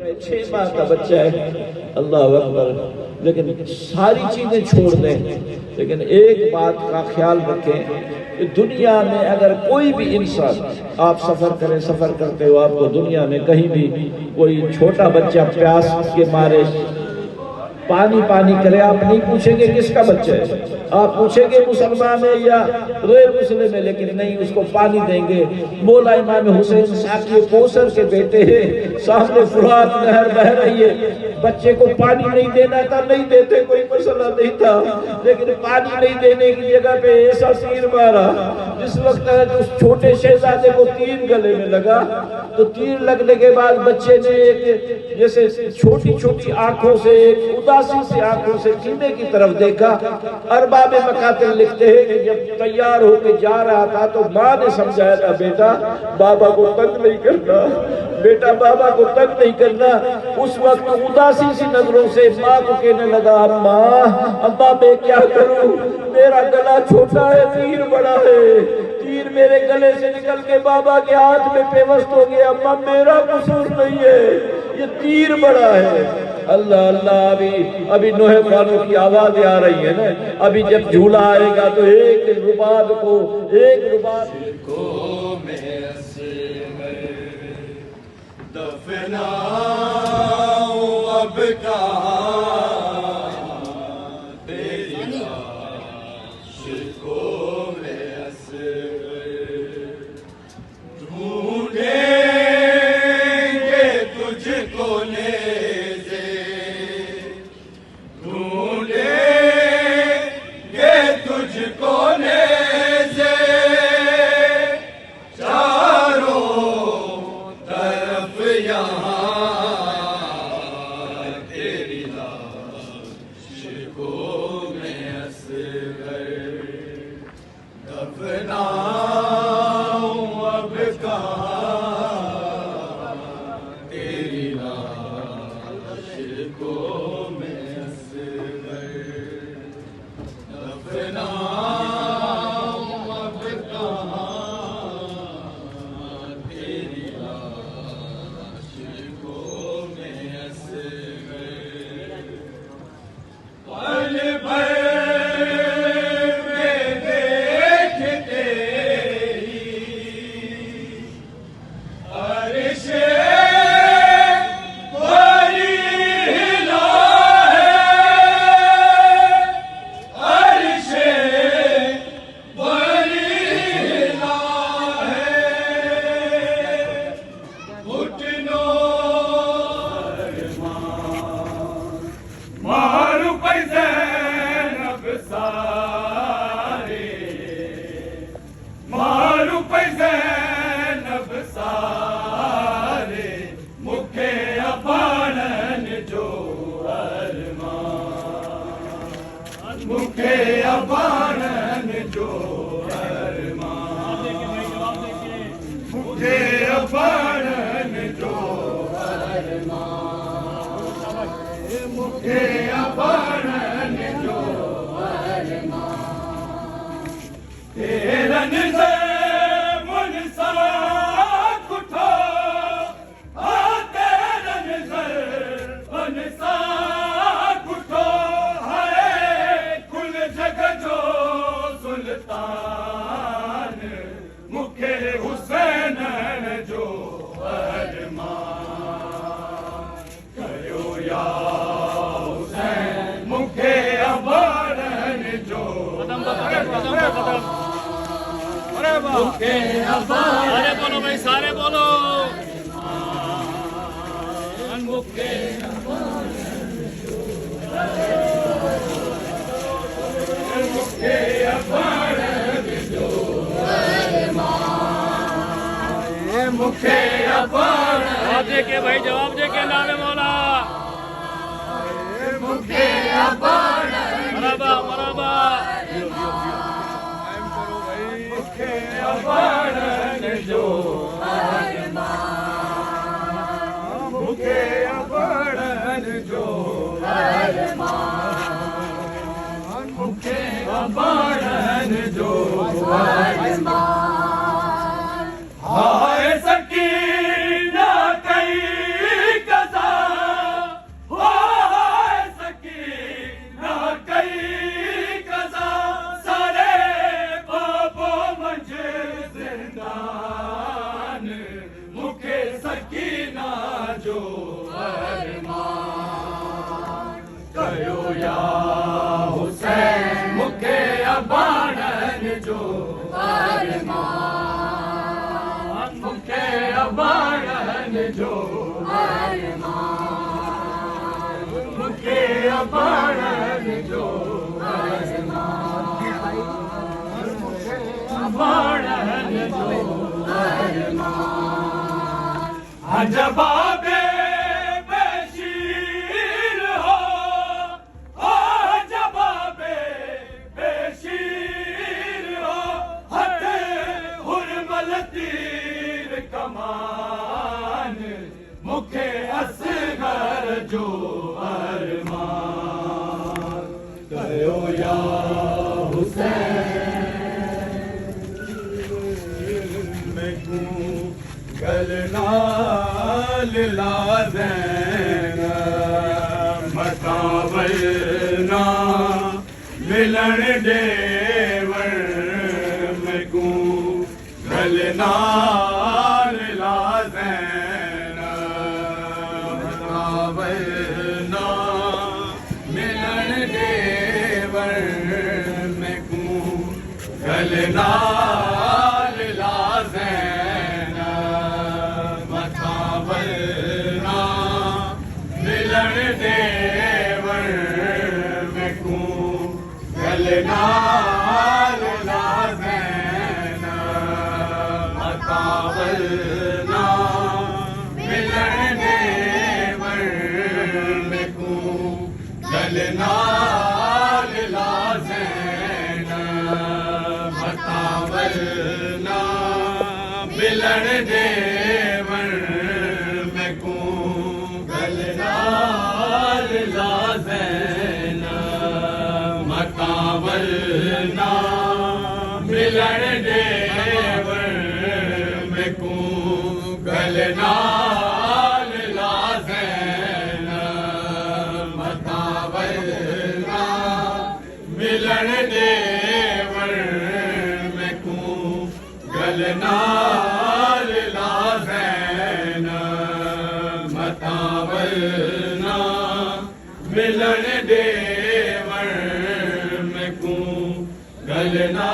6 माह का बच्चा है, अल्लाह अकबर, लेकिन सारी चीजें छोड़ दें, लेकिन एक बात का ख्याल रखें कि दुनिया में अगर कोई भी इंसान, आप सफर करें, सफर करते हो आपको दुनिया में कहीं भी कोई छोटा बच्चा प्यास के मारे पानी पानी करे, आप नहीं पूछेंगे किसका बच्चा है, आप पूछेंगे मुसलमान है या गैर मुस्लिम है, लेकिन नहीं, उसको पानी देंगे। मौला इमाम हुसैन साकी कौसर के बेटे हैं, सामने फुरात नहर बह रही है, बच्चे को पानी नहीं देना था, नहीं देते, कोई मसला नहीं था, लेकिन पानी नहीं देने की जगह पे ऐसा तीर मारा जिस वक्त उस छोटे शहजादे को तीर गले में लगा, तो तीर लगने के बाद बच्चे ने एक जैसे छोटी छोटी आंखों से, एक उदासी से आंखों से सीने की तरफ देखा। अरबाब मकातिल लिखते हैं कि जब तैयार होकर जा रहा था तो माँ ने समझाया था, बेटा बाबा को तंग नहीं करना, बेटा बाबा को तंग नहीं करना। उस वक्त उदासी सी नजरों से माँ को कहने लगा, अम्मा अम्मा मैं क्या करूं, मेरा गला छोटा है, तीर बड़ा है, तीर मेरे गले से निकल के बाबा के हाथ में पेवस्त हो गया, अम्मा मेरा कसूर नहीं है, ये तीर बड़ा है। अल्लाह अल्लाह, अभी नोहे खानों की आवाजें आ रही है ना, अभी जब झूला आएगा तो एक रुबाब को, एक रुबाब को दफना अब सारे बोलो भाई, सारे बोलो। जवाब दे के भाई, जवाब दे के नाम मौला। मराबा मराबा जो मुखे अपड़न जो मुखे अपड़न जो हाय सकीना कई कज़ा जो मुखे अबाड़न जो अबाड़न जो जवाबे बेशीर हो जवाबे बेशीर हो हथे हुरमल तीर कमान मुखे असगर जो अरमान कयो या गलना लाज़ैन मतावलना मिलन देवर मैकू गलना लाज़ैन मतावलना मिलन देवर मैकू गलना गलनाल लाज़ैन मतावलना मिलन देवर मैकू गलनाल लाज़ैन मतावलना मिलन देवर मैकू गलनाल लाज़ैन मतावलना मिलन देवर मैकू गलनाल लाज़ैन मतावलना मिलन देवर मैकू गलनाल लाज़ैन मतावलना मिलन देवर मैकू गलना